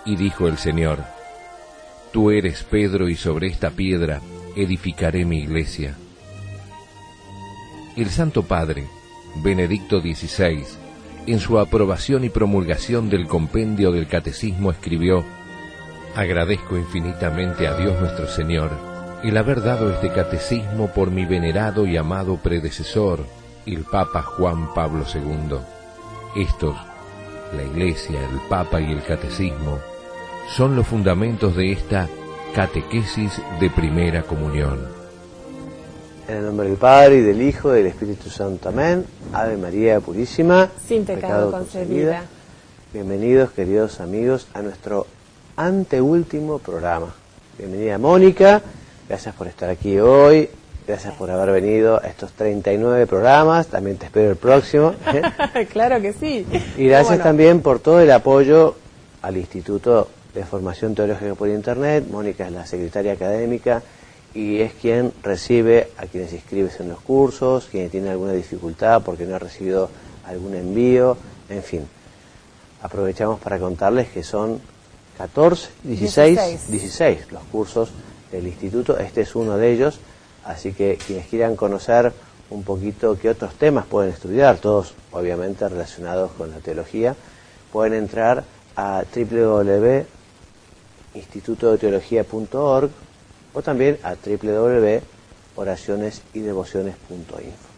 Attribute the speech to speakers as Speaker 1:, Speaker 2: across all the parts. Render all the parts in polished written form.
Speaker 1: Y dijo el Señor: Tú eres Pedro, y sobre esta piedra edificaré mi iglesia. El Santo Padre, Benedicto XVI, en su aprobación y promulgación del compendio del Catecismo escribió: Agradezco infinitamente a Dios nuestro Señor el haber dado este catecismo por mi venerado y amado predecesor, el Papa Juan Pablo II. Estos, la Iglesia, el Papa y el Catecismo, son los fundamentos de esta catequesis de primera comunión.
Speaker 2: En el nombre del Padre, y del Hijo, y del Espíritu Santo. Amén. Ave María Purísima,
Speaker 3: sin pecado concebida.
Speaker 2: Bienvenidos, queridos amigos, a nuestro anteúltimo programa. Bienvenida, Mónica. Gracias por estar aquí hoy. Gracias por haber venido a estos 39 programas. También te espero el próximo.
Speaker 3: Claro que sí.
Speaker 2: Y gracias también por todo el apoyo al Instituto de Formación Teológica por Internet. Mónica es la secretaria académica y es quien recibe a quienes inscriben en los cursos, quienes tienen alguna dificultad porque no ha recibido algún envío, en fin. Aprovechamos para contarles que son 16 los cursos del Instituto. Este es uno de ellos, así que quienes quieran conocer un poquito qué otros temas pueden estudiar, todos obviamente relacionados con la teología, pueden entrar a www.institutodeteología.org o también a www.oracionesydevociones.info.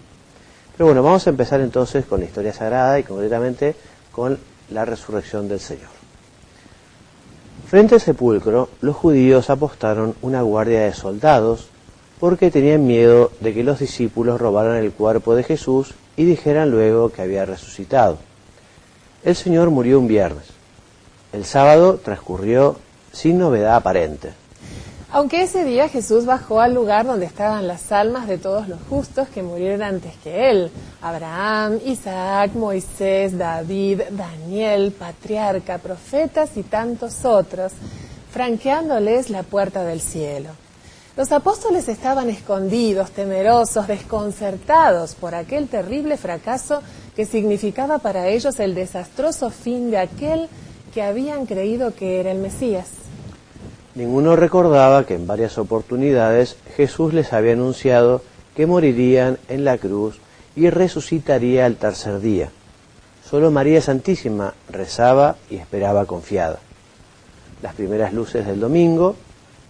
Speaker 2: Pero bueno, vamos a empezar entonces con la historia sagrada y concretamente con la resurrección del Señor. Frente al sepulcro, los judíos apostaron una guardia de soldados porque tenían miedo de que los discípulos robaran el cuerpo de Jesús y dijeran luego que había resucitado. El Señor murió un viernes. El sábado transcurrió sin novedad aparente.
Speaker 3: Aunque ese día Jesús bajó al lugar donde estaban las almas de todos los justos que murieron antes que Él: Abraham, Isaac, Moisés, David, Daniel, patriarca, profetas y tantos otros, franqueándoles la puerta del cielo. Los apóstoles estaban escondidos, temerosos, desconcertados por aquel terrible fracaso que significaba para ellos el desastroso fin de aquel que habían creído que era el Mesías.
Speaker 2: Ninguno recordaba que en varias oportunidades Jesús les había anunciado que morirían en la cruz y resucitaría al tercer día. Solo María Santísima rezaba y esperaba confiada. Las primeras luces del domingo,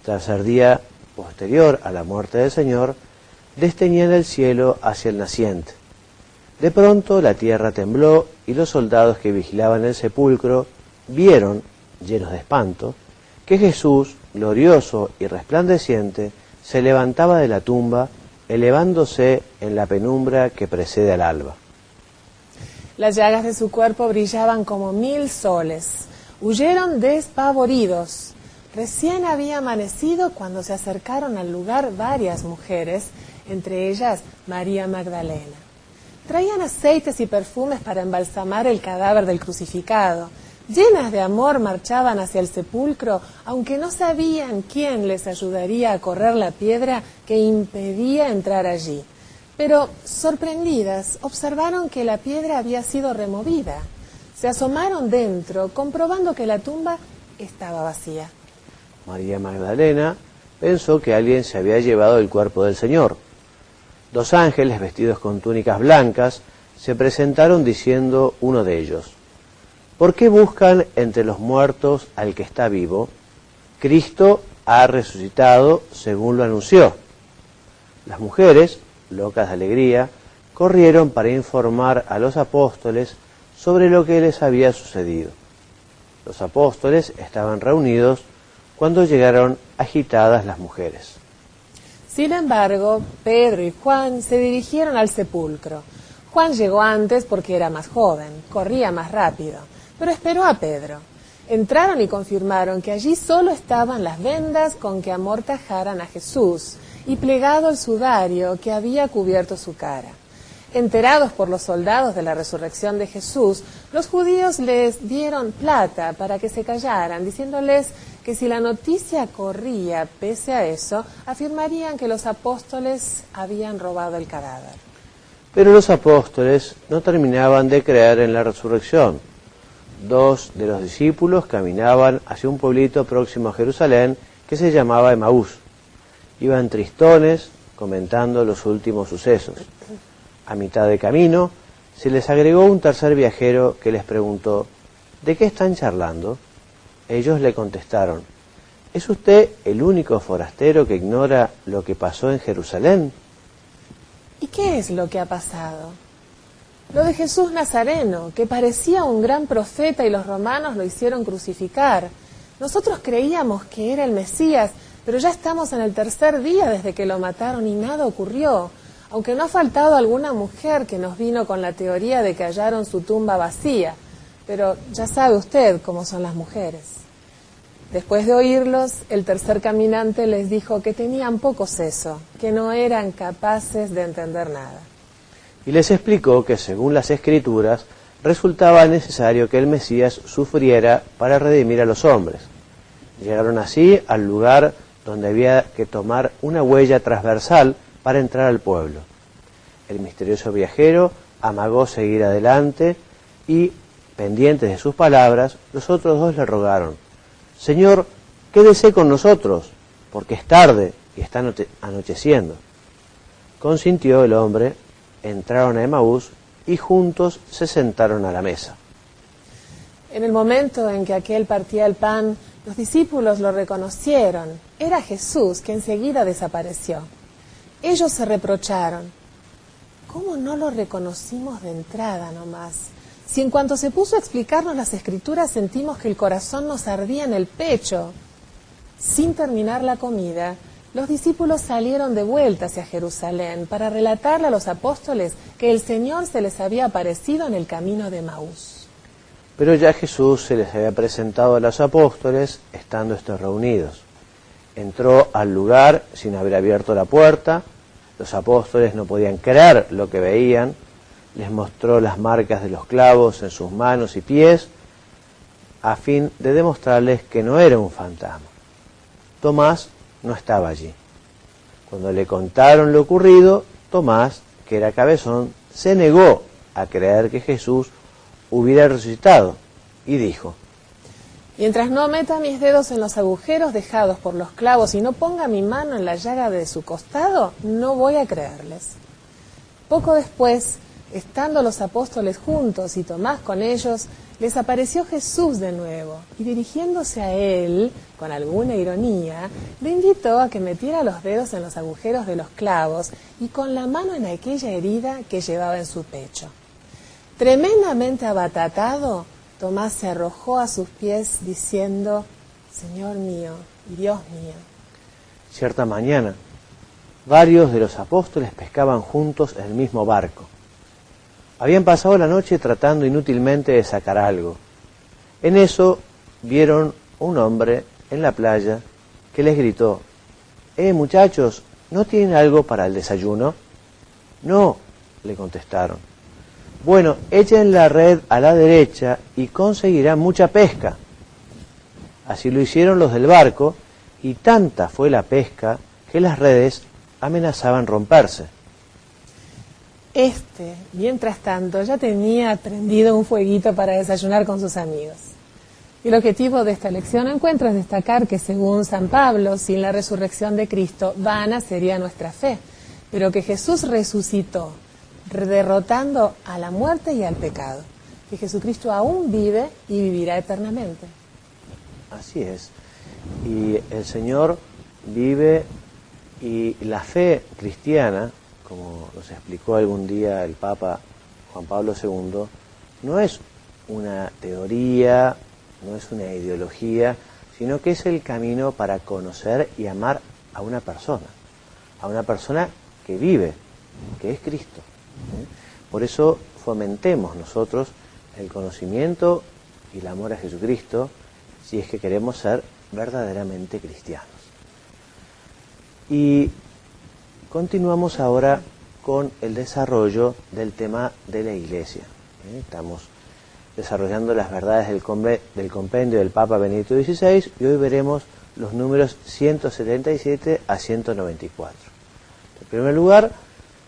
Speaker 2: tercer día posterior a la muerte del Señor, desteñían el cielo hacia el naciente. De pronto la tierra tembló y los soldados que vigilaban el sepulcro vieron, llenos de espanto, que Jesús, glorioso y resplandeciente, se levantaba de la tumba, elevándose en la penumbra que precede al alba.
Speaker 3: Las llagas de su cuerpo brillaban como 1000 soles. Huyeron despavoridos. Recién había amanecido cuando se acercaron al lugar varias mujeres, entre ellas María Magdalena. Traían aceites y perfumes para embalsamar el cadáver del crucificado. Llenas de amor marchaban hacia el sepulcro, aunque no sabían quién les ayudaría a correr la piedra que impedía entrar allí. Pero, sorprendidas, observaron que la piedra había sido removida. Se asomaron dentro, comprobando que la tumba estaba vacía.
Speaker 2: María Magdalena pensó que alguien se había llevado el cuerpo del Señor. 2 ángeles vestidos con túnicas blancas se presentaron diciendo uno de ellos: ¿Por qué buscan entre los muertos al que está vivo? Cristo ha resucitado según lo anunció. Las mujeres, locas de alegría, corrieron para informar a los apóstoles sobre lo que les había sucedido. Los apóstoles estaban reunidos cuando llegaron agitadas las mujeres.
Speaker 3: Sin embargo, Pedro y Juan se dirigieron al sepulcro. Juan llegó antes porque era más joven, corría más rápido, pero esperó a Pedro. Entraron y confirmaron que allí solo estaban las vendas con que amortajaran a Jesús y plegado el sudario que había cubierto su cara. Enterados por los soldados de la resurrección de Jesús, los judíos les dieron plata para que se callaran, diciéndoles que si la noticia corría pese a eso, afirmarían que los apóstoles habían robado el cadáver. Pero
Speaker 2: los apóstoles no terminaban de creer en la resurrección. 2 de los discípulos caminaban hacia un pueblito próximo a Jerusalén que se llamaba Emaús. Iban tristones comentando los últimos sucesos. A mitad de camino se les agregó un tercer viajero que les preguntó: ¿de qué están charlando? Ellos le contestaron: ¿es usted el único forastero que ignora lo que pasó en Jerusalén?
Speaker 3: ¿Y qué es lo que ha pasado? Lo de Jesús Nazareno, que parecía un gran profeta y los romanos lo hicieron crucificar. Nosotros creíamos que era el Mesías, pero ya estamos en el tercer día desde que lo mataron y nada ocurrió, aunque no ha faltado alguna mujer que nos vino con la teoría de que hallaron su tumba vacía, pero ya sabe usted cómo son las mujeres. Después de oírlos, el tercer caminante les dijo que tenían poco seso, que no eran capaces de entender nada.
Speaker 2: Y les explicó que según las Escrituras resultaba necesario que el Mesías sufriera para redimir a los hombres. Llegaron así al lugar donde había que tomar una huella transversal para entrar al pueblo. El misterioso viajero amagó seguir adelante y, pendientes de sus palabras, los otros dos le rogaron: «Señor, quédese con nosotros, porque es tarde y está anocheciendo». Consintió el hombre, entraron a Emaús y juntos se sentaron a la mesa.
Speaker 3: En el momento en que aquel partía el pan, los discípulos lo reconocieron. Era Jesús, que enseguida desapareció. Ellos se reprocharon: ¿cómo no lo reconocimos de entrada nomás? Si en cuanto se puso a explicarnos las Escrituras sentimos que el corazón nos ardía en el pecho. Sin terminar la comida, los discípulos salieron de vuelta hacia Jerusalén para relatarle a los apóstoles que el Señor se les había aparecido en el camino de Emaús.
Speaker 2: Pero ya Jesús se les había presentado a los apóstoles, estando estos reunidos. Entró al lugar sin haber abierto la puerta. Los apóstoles no podían creer lo que veían. Les mostró las marcas de los clavos en sus manos y pies, a fin de demostrarles que no era un fantasma. Tomás no estaba allí. Cuando le contaron lo ocurrido, Tomás, que era cabezón, se negó a creer que Jesús hubiera resucitado y dijo:
Speaker 3: mientras no meta mis dedos en los agujeros dejados por los clavos y no ponga mi mano en la llaga de su costado, no voy a creerles. Poco después, estando los apóstoles juntos y Tomás con ellos, les apareció Jesús de nuevo y dirigiéndose a él, con alguna ironía, le invitó a que metiera los dedos en los agujeros de los clavos y con la mano en aquella herida que llevaba en su pecho. Tremendamente abatatado, Tomás se arrojó a sus pies diciendo: Señor mío y Dios mío.
Speaker 2: Cierta mañana, varios de los apóstoles pescaban juntos en el mismo barco. Habían pasado la noche tratando inútilmente de sacar algo. En eso vieron un hombre en la playa que les gritó: muchachos, ¿no tienen algo para el desayuno? No, le contestaron. Bueno, echen la red a la derecha y conseguirán mucha pesca. Así lo hicieron los del barco, y tanta fue la pesca que las redes amenazaban romperse.
Speaker 3: Mientras tanto, ya tenía prendido un fueguito para desayunar con sus amigos. Y el objetivo de esta lección encuentro es destacar que, según San Pablo, sin la resurrección de Cristo, vana sería nuestra fe, pero que Jesús resucitó, derrotando a la muerte y al pecado, que Jesucristo aún vive y vivirá eternamente.
Speaker 2: Así es. Y el Señor vive, y la fe cristiana, como nos explicó algún día el Papa Juan Pablo II, no es una teoría, no es una ideología, sino que es el camino para conocer y amar a una persona que vive, que es Cristo. Por eso fomentemos nosotros el conocimiento y el amor a Jesucristo, si es que queremos ser verdaderamente cristianos. Y continuamos ahora con el desarrollo del tema de la Iglesia. Estamos desarrollando las verdades del compendio del Papa Benedicto XVI y hoy veremos los números 177 a 194. En primer lugar,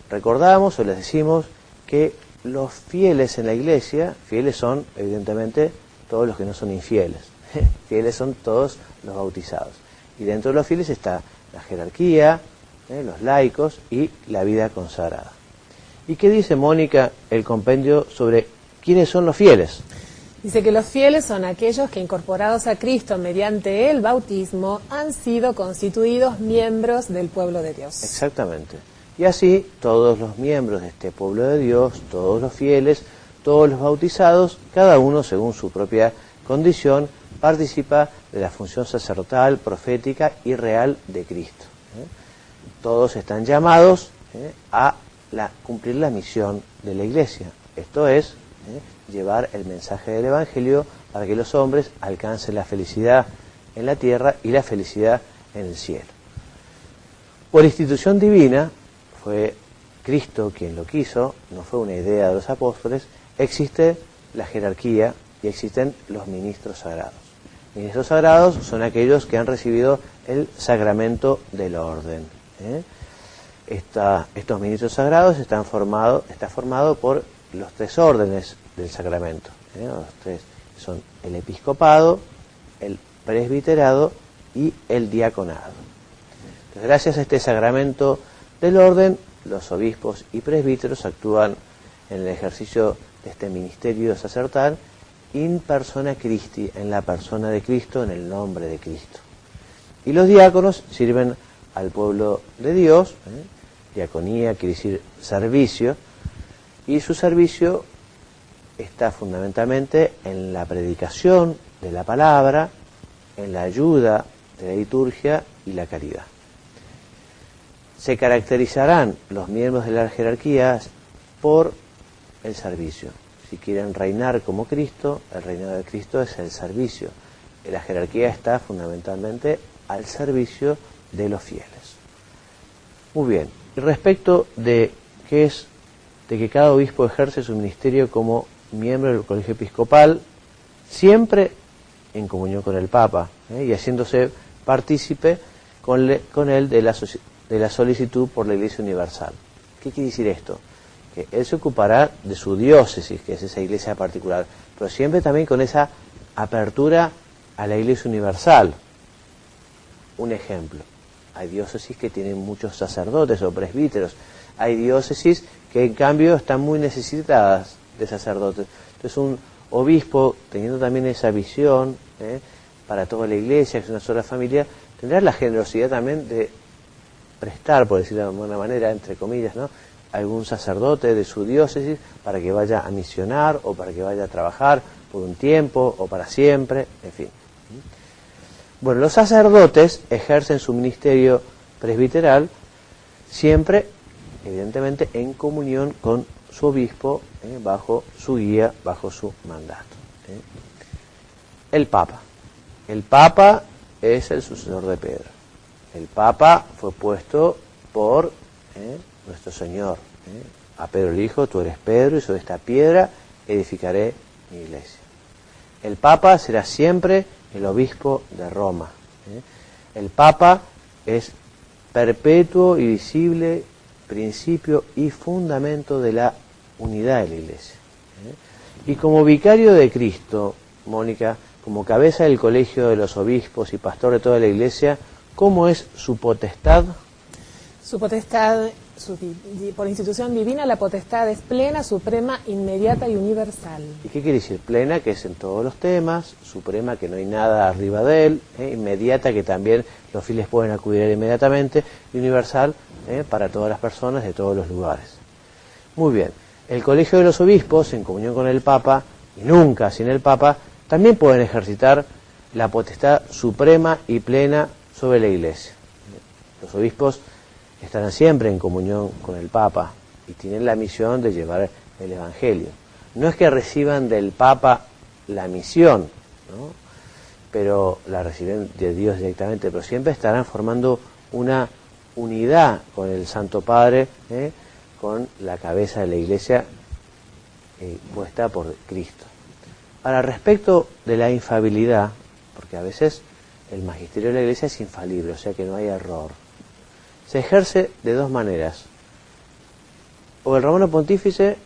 Speaker 2: recordamos o les decimos que los fieles en la Iglesia, fieles son evidentemente todos los que no son infieles. Fieles son todos los bautizados. Y dentro de los fieles está la jerarquía, los laicos y la vida consagrada. ¿Y qué dice, Mónica, el compendio sobre quiénes son los fieles?
Speaker 3: Dice que los fieles son aquellos que, incorporados a Cristo mediante el bautismo, han sido constituidos miembros del pueblo de Dios.
Speaker 2: Exactamente. Y así todos los miembros de este pueblo de Dios, todos los fieles, todos los bautizados, cada uno según su propia condición, participa de la función sacerdotal, profética y real de Cristo. Todos están llamados a cumplir la misión de la Iglesia. Esto es llevar el mensaje del Evangelio para que los hombres alcancen la felicidad en la tierra y la felicidad en el cielo. Por institución divina, fue Cristo quien lo quiso, no fue una idea de los apóstoles, existe la jerarquía y existen los ministros sagrados. Ministros sagrados son aquellos que han recibido el sacramento del orden. Estos ministros sagrados está formado por los tres órdenes del sacramento. Los tres son el episcopado, el presbiterado y el diaconado. Entonces, gracias a este sacramento del orden, los obispos y presbíteros actúan en el ejercicio de este ministerio sacerdotal in persona Christi, en la persona de Cristo, en el nombre de Cristo. Y los diáconos sirven al pueblo de Dios, diaconía quiere decir servicio, y su servicio está fundamentalmente en la predicación de la palabra, en la ayuda de la liturgia y la caridad. Se caracterizarán los miembros de las jerarquías por el servicio. Si quieren reinar como Cristo, el reinado de Cristo es el servicio. La jerarquía está fundamentalmente al servicio de los fieles. Muy bien. Y respecto de que cada obispo ejerce su ministerio como miembro del colegio episcopal, siempre en comunión con el Papa, y haciéndose partícipe con él de la solicitud por la Iglesia Universal. ¿Qué quiere decir esto? Que él se ocupará de su diócesis, que es esa iglesia particular, pero siempre también con esa apertura a la Iglesia Universal. Un ejemplo, hay diócesis que tienen muchos sacerdotes o presbíteros, hay diócesis que en cambio están muy necesitadas de sacerdotes. Entonces un obispo, teniendo también esa visión para toda la iglesia, que es una sola familia, tendrá la generosidad también de prestar, por decirlo de alguna manera, entre comillas, ¿no?, algún sacerdote de su diócesis para que vaya a misionar o para que vaya a trabajar por un tiempo o para siempre, en fin. Bueno, los sacerdotes ejercen su ministerio presbiteral siempre, evidentemente, en comunión con su obispo, bajo su guía, bajo su mandato. El Papa. El Papa es el sucesor de Pedro. El Papa fue puesto por nuestro Señor. A Pedro le dijo: tú eres Pedro y sobre esta piedra edificaré mi iglesia. El Papa será siempre el obispo de Roma. El Papa es perpetuo y visible principio y fundamento de la unidad de la iglesia. Y como vicario de Cristo, Mónica, como cabeza del colegio de los obispos y pastor de toda la iglesia, ¿cómo es su potestad?
Speaker 3: Su potestad, por institución divina, la potestad es plena, suprema, inmediata y universal.
Speaker 2: ¿Y qué quiere decir? Plena, que es en todos los temas; suprema, que no hay nada arriba de él; inmediata, que también los fieles pueden acudir inmediatamente; y universal, para todas las personas de todos los lugares. Muy bien. El colegio de los obispos, en comunión con el Papa, y nunca sin el Papa, también pueden ejercitar la potestad suprema y plena sobre la iglesia. Los obispos estarán siempre en comunión con el Papa y tienen la misión de llevar el Evangelio. No es que reciban del Papa la misión, ¿no?, pero la reciben de Dios directamente, pero siempre estarán formando una unidad con el Santo Padre, con la cabeza de la iglesia puesta por Cristo. Ahora, respecto de la infalibilidad, porque a veces el magisterio de la iglesia es infalible, o sea que no hay error. Se ejerce de dos maneras: o el romano pontífice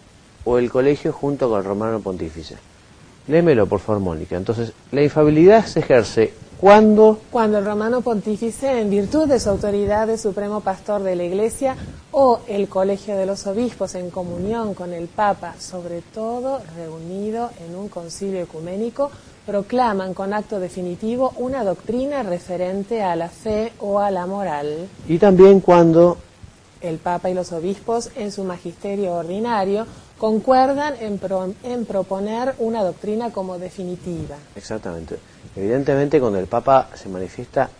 Speaker 2: o el colegio junto con el romano pontífice. Léemelo, por favor, Mónica. Entonces, la infalibilidad se ejerce cuando
Speaker 3: el romano pontífice, en virtud de su autoridad de supremo pastor de la Iglesia, o el colegio de los obispos en comunión con el Papa, sobre todo reunido en un concilio ecuménico, proclaman con acto definitivo una doctrina referente a la fe o a la moral.
Speaker 2: Y también cuando
Speaker 3: el Papa y los obispos, en su magisterio ordinario, concuerdan en proponer una doctrina como definitiva.
Speaker 2: Exactamente. Evidentemente, cuando el Papa se manifiesta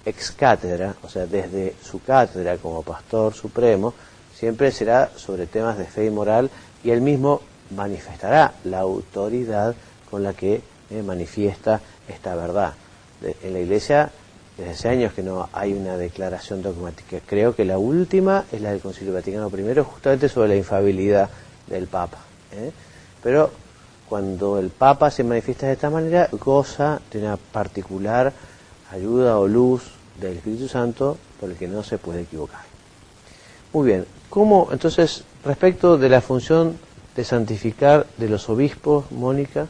Speaker 2: ex cátedra, o sea, desde su cátedra como pastor supremo, siempre será sobre temas de fe y moral, y él mismo manifestará la autoridad con la que manifiesta esta verdad. En la Iglesia, desde hace años que no hay una declaración dogmática. Creo que la última es la del Concilio Vaticano I, justamente sobre la infalibilidad del Papa. Pero cuando el Papa se manifiesta de esta manera, goza de una particular ayuda o luz del Espíritu Santo por el que no se puede equivocar. Muy bien, ¿cómo entonces, respecto de la función de santificar de los obispos, Mónica?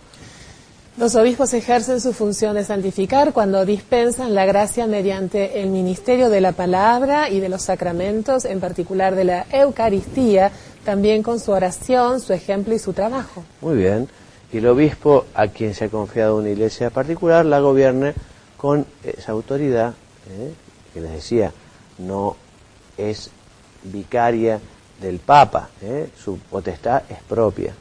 Speaker 3: Los obispos ejercen su función de santificar cuando dispensan la gracia mediante el ministerio de la palabra y de los sacramentos, en particular de la Eucaristía, también con su oración, su ejemplo y su trabajo.
Speaker 2: Muy bien. Y el obispo, a quien se ha confiado una iglesia particular, la gobierne con esa autoridad, que les decía, no es vicaria del Papa, su potestad es propia,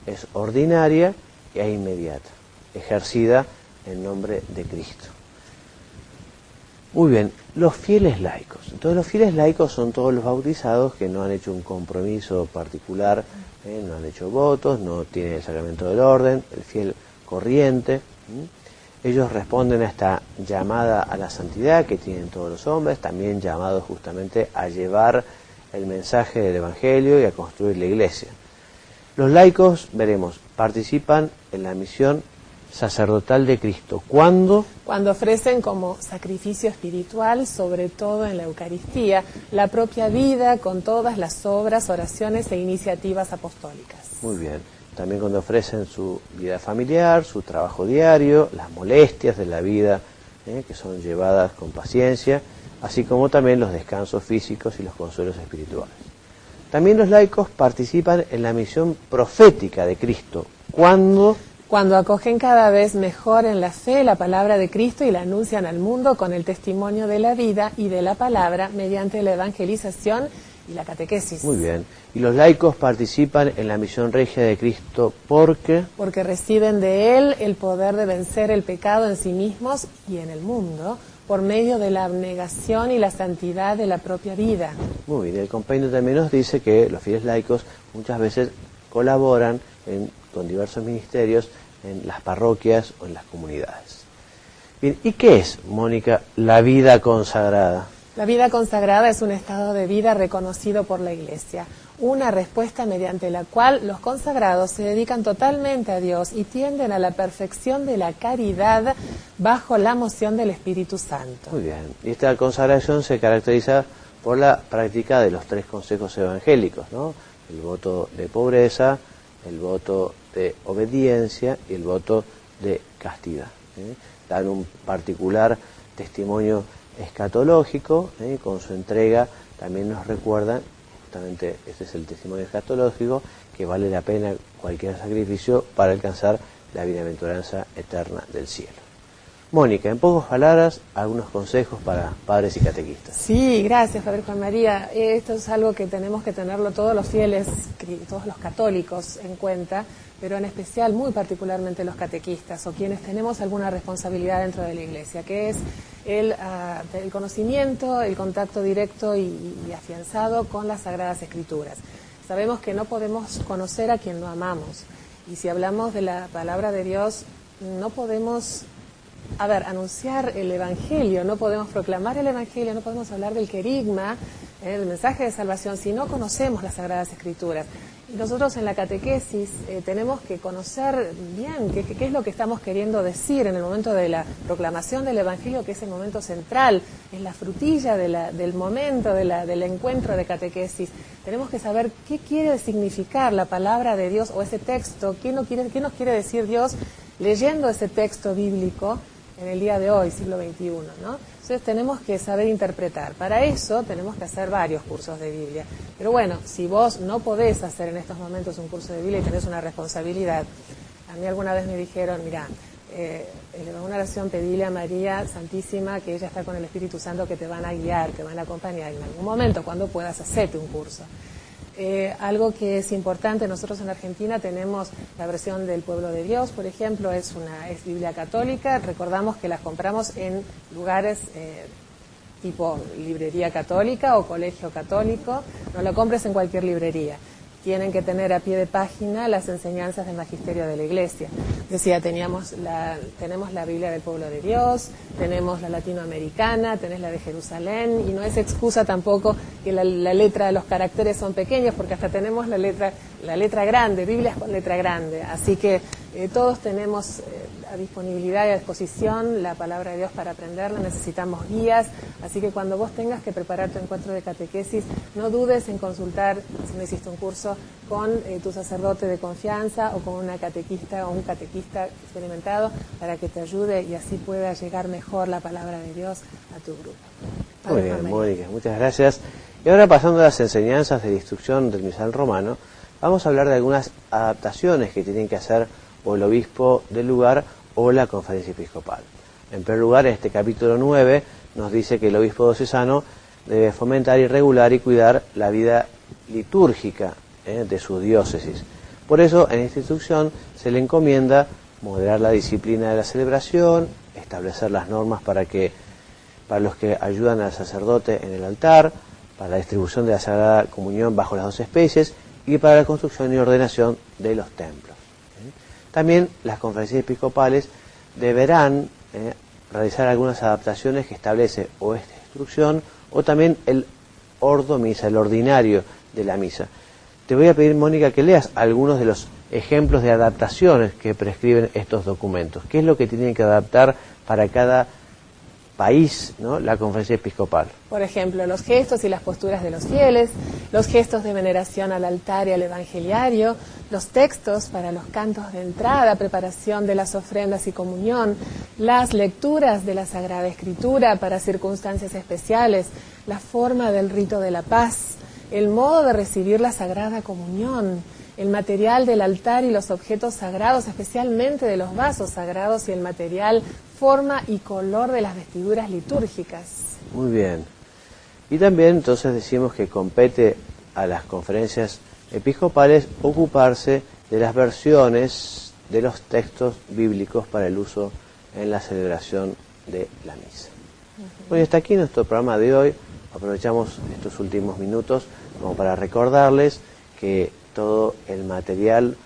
Speaker 2: es ordinaria e inmediata, ejercida en nombre de Cristo. Muy bien, los fieles laicos. Entonces los fieles laicos son todos los bautizados que no han hecho un compromiso particular, no han hecho votos, no tienen el sacramento del orden, el fiel corriente. Ellos responden a esta llamada a la santidad que tienen todos los hombres, también llamados justamente a llevar el mensaje del Evangelio y a construir la iglesia. Los laicos, veremos, participan en la misión sacerdotal de Cristo. ¿Cuándo?
Speaker 3: Cuando ofrecen como sacrificio espiritual, sobre todo en la Eucaristía, la propia vida con todas las obras, oraciones e iniciativas apostólicas.
Speaker 2: Muy bien. También cuando ofrecen su vida familiar, su trabajo diario, las molestias de la vida, que son llevadas con paciencia, así como también los descansos físicos y los consuelos espirituales. También los laicos participan en la misión profética de Cristo. ¿Cuándo?
Speaker 3: Cuando acogen cada vez mejor en la fe la palabra de Cristo y la anuncian al mundo con el testimonio de la vida y de la palabra mediante la evangelización y la catequesis.
Speaker 2: Muy bien. Y los laicos participan en la misión regia de Cristo porque
Speaker 3: reciben de Él el poder de vencer el pecado en sí mismos y en el mundo por medio de la abnegación y la santidad de la propia vida.
Speaker 2: Muy bien. El compendio también nos dice que los fieles laicos muchas veces colaboran con diversos ministerios en las parroquias o en las comunidades. Bien, ¿y qué es, Mónica, la vida consagrada?
Speaker 3: La vida consagrada es un estado de vida reconocido por la Iglesia, una respuesta mediante la cual los consagrados se dedican totalmente a Dios y tienden a la perfección de la caridad bajo la moción del Espíritu Santo.
Speaker 2: Muy bien, y esta consagración se caracteriza por la práctica de los 3 consejos evangélicos, ¿no? El voto de pobreza, el voto de obediencia y el voto de castidad. Dan un particular testimonio escatológico, con su entrega también nos recuerdan, justamente este es el testimonio escatológico, que vale la pena cualquier sacrificio para alcanzar la bienaventuranza eterna del cielo. Mónica, en pocas palabras, algunos consejos para padres y catequistas.
Speaker 3: Sí, gracias, Padre Juan María. Esto es algo que tenemos que tenerlo todos los fieles, todos los católicos en cuenta, pero en especial, muy particularmente los catequistas o quienes tenemos alguna responsabilidad dentro de la Iglesia, que es el conocimiento, el contacto directo y afianzado con las Sagradas Escrituras. Sabemos que no podemos conocer a quien no amamos, y si hablamos de la palabra de Dios, no podemos anunciar el Evangelio, no podemos proclamar el Evangelio, no podemos hablar del querigma, el mensaje de salvación, si no conocemos las Sagradas Escrituras. Nosotros en la catequesis tenemos que conocer bien qué es lo que estamos queriendo decir en el momento de la proclamación del Evangelio, que es el momento central, es la frutilla del momento del encuentro de catequesis. Tenemos que saber qué quiere significar la palabra de Dios o ese texto, qué nos quiere decir Dios leyendo ese texto bíblico en el día de hoy, siglo XXI, ¿no? Entonces tenemos que saber interpretar. Para eso tenemos que hacer varios cursos de Biblia. Pero bueno, si vos no podés hacer en estos momentos un curso de Biblia y tenés una responsabilidad, a mí alguna vez me dijeron, mira, en una oración pedile a María Santísima que ella está con el Espíritu Santo, que te van a guiar, te van a acompañar en algún momento, cuando puedas hacerte un curso. Algo que es importante, nosotros en Argentina tenemos la versión del Pueblo de Dios, por ejemplo, es Biblia católica. Recordamos que las compramos en lugares tipo librería católica o colegio católico. No la compres en cualquier librería. Tienen que tener a pie de página las enseñanzas del magisterio de la Iglesia. Decía, tenemos la Biblia del Pueblo de Dios, tenemos la latinoamericana, tenés la de Jerusalén, y no es excusa tampoco que la letra, los caracteres son pequeños, porque hasta tenemos la letra grande, Biblias con letra grande. Así que todos tenemos a disponibilidad y a disposición la palabra de Dios para aprenderla, necesitamos guías, así que cuando vos tengas que preparar tu encuentro de catequesis, no dudes en consultar, si no hiciste un curso, con tu sacerdote de confianza o con una catequista o un catequista experimentado para que te ayude y así pueda llegar mejor la palabra de Dios a tu grupo.
Speaker 2: Muy bien, Mónica, muchas gracias. Y ahora, pasando a las enseñanzas de la instrucción del misal romano, vamos a hablar de algunas adaptaciones que tienen que hacer o el obispo del lugar o la conferencia episcopal. En primer lugar, en este capítulo 9 nos dice que el obispo diocesano debe fomentar y regular y cuidar la vida litúrgica de su diócesis. Por eso, en esta instrucción se le encomienda moderar la disciplina de la celebración, establecer las normas para los que ayudan al sacerdote en el altar, para la distribución de la Sagrada Comunión bajo las 2 especies y para la construcción y ordenación de los templos. También las conferencias episcopales deberán realizar algunas adaptaciones que establece o esta instrucción o también el ordo misa, el ordinario de la misa. Te voy a pedir, Mónica, que leas algunos de los ejemplos de adaptaciones que prescriben estos documentos. ¿Qué es lo que tienen que adaptar para cada país, ¿no?, la conferencia episcopal?
Speaker 3: Por ejemplo, los gestos y las posturas de los fieles, los gestos de veneración al altar y al evangeliario, los textos para los cantos de entrada, preparación de las ofrendas y comunión, las lecturas de la Sagrada Escritura para circunstancias especiales, la forma del rito de la paz, el modo de recibir la Sagrada Comunión, el material del altar y los objetos sagrados, especialmente de los vasos sagrados, y el material, forma y color de las vestiduras litúrgicas.
Speaker 2: Muy bien. Y también entonces decimos que compete a las conferencias episcopales ocuparse de las versiones de los textos bíblicos para el uso en la celebración de la misa. Bueno, hasta aquí nuestro programa de hoy. Aprovechamos estos últimos minutos como para recordarles que todo el material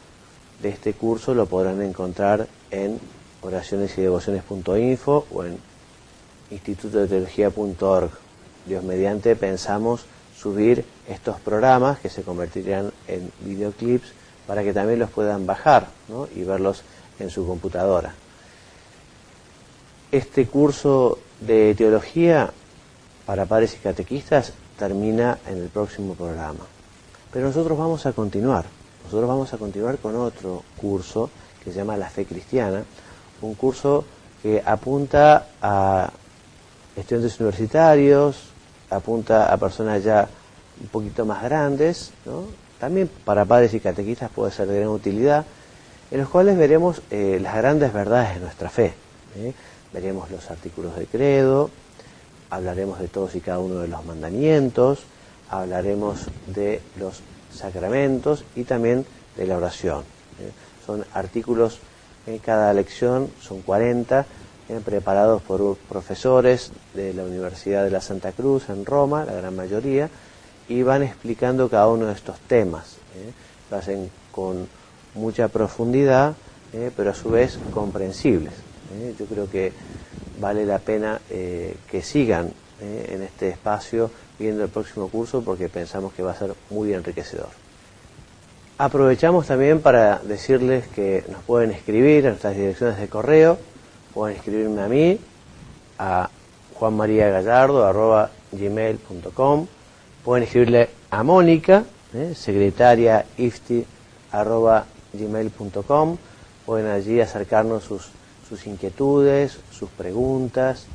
Speaker 2: de este curso lo podrán encontrar en oracionesydevociones.info o en institutodeteología.org. Dios mediante, pensamos subir estos programas que se convertirán en videoclips para que también los puedan bajar, ¿no?, y verlos en su computadora. Este curso de teología para padres y catequistas termina en el próximo programa. Pero nosotros vamos a continuar. Nosotros vamos a continuar con otro curso que se llama La Fe Cristiana, un curso que apunta a estudiantes universitarios, apunta a personas ya un poquito más grandes, ¿no? También para padres y catequistas puede ser de gran utilidad, en los cuales veremos las grandes verdades de nuestra fe. Veremos los artículos del credo, hablaremos de todos y cada uno de los mandamientos, hablaremos de los sacramentos y también de la oración. Son artículos en cada lección, son 40, preparados por profesores de la Universidad de la Santa Cruz en Roma, la gran mayoría, y van explicando cada uno de estos temas. Lo hacen con mucha profundidad, pero a su vez comprensibles. Yo creo que vale la pena que sigan en este espacio viendo el próximo curso, porque pensamos que va a ser muy enriquecedor. Aprovechamos también para decirles que nos pueden escribir a nuestras direcciones de correo. Pueden escribirme a mí, a juanmariagallardo@gmail.com. Pueden escribirle a Mónica, secretaria ifti@gmail.com. Pueden allí acercarnos sus inquietudes, sus preguntas.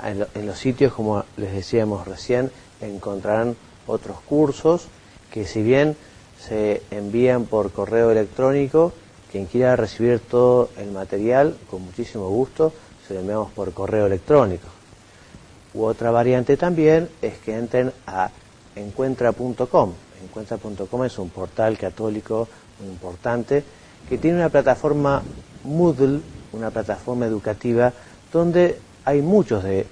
Speaker 2: En los sitios, como les decíamos recién, encontrarán otros cursos que, si bien se envían por correo electrónico, quien quiera recibir todo el material, con muchísimo gusto, se lo enviamos por correo electrónico. U otra variante también es que entren a encuentra.com. Encuentra.com es un portal católico muy importante que tiene una plataforma Moodle, una plataforma educativa donde hay muchos de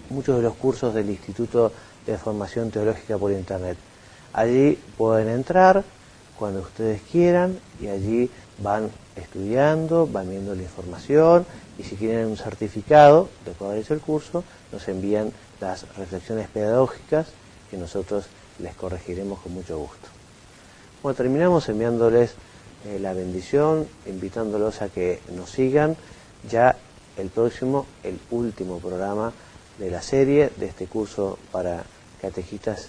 Speaker 2: los cursos del Instituto de Formación Teológica por Internet. Allí pueden entrar cuando ustedes quieran y allí van estudiando, van viendo la información, y si quieren un certificado de poder hacer el curso, nos envían las reflexiones pedagógicas que nosotros les corregiremos con mucho gusto. Bueno, terminamos enviándoles la bendición, invitándolos a que nos sigan ya el último programa de la serie de este curso para catequistas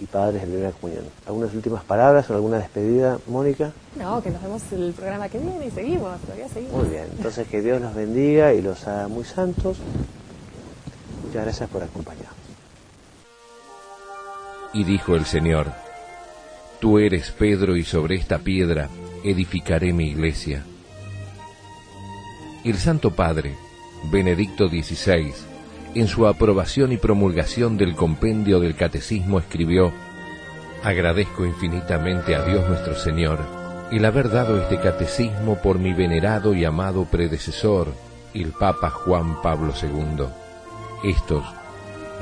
Speaker 2: y padres de primera comunión. ¿Algunas últimas palabras o alguna despedida, Mónica?
Speaker 3: No, que nos vemos el programa que viene y todavía seguimos.
Speaker 2: Muy bien, entonces que Dios los bendiga y los haga muy santos. Muchas gracias por acompañarnos.
Speaker 1: Y dijo el Señor: Tú eres Pedro, y sobre esta piedra edificaré mi iglesia. El Santo Padre, Benedicto XVI, en su aprobación y promulgación del compendio del Catecismo escribió: Agradezco infinitamente a Dios nuestro Señor el haber dado este catecismo por mi venerado y amado predecesor, el Papa Juan Pablo II. Estos,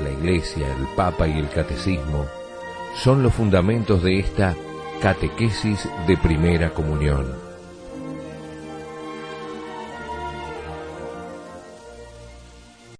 Speaker 1: la Iglesia, el Papa y el Catecismo, son los fundamentos de esta catequesis de primera comunión.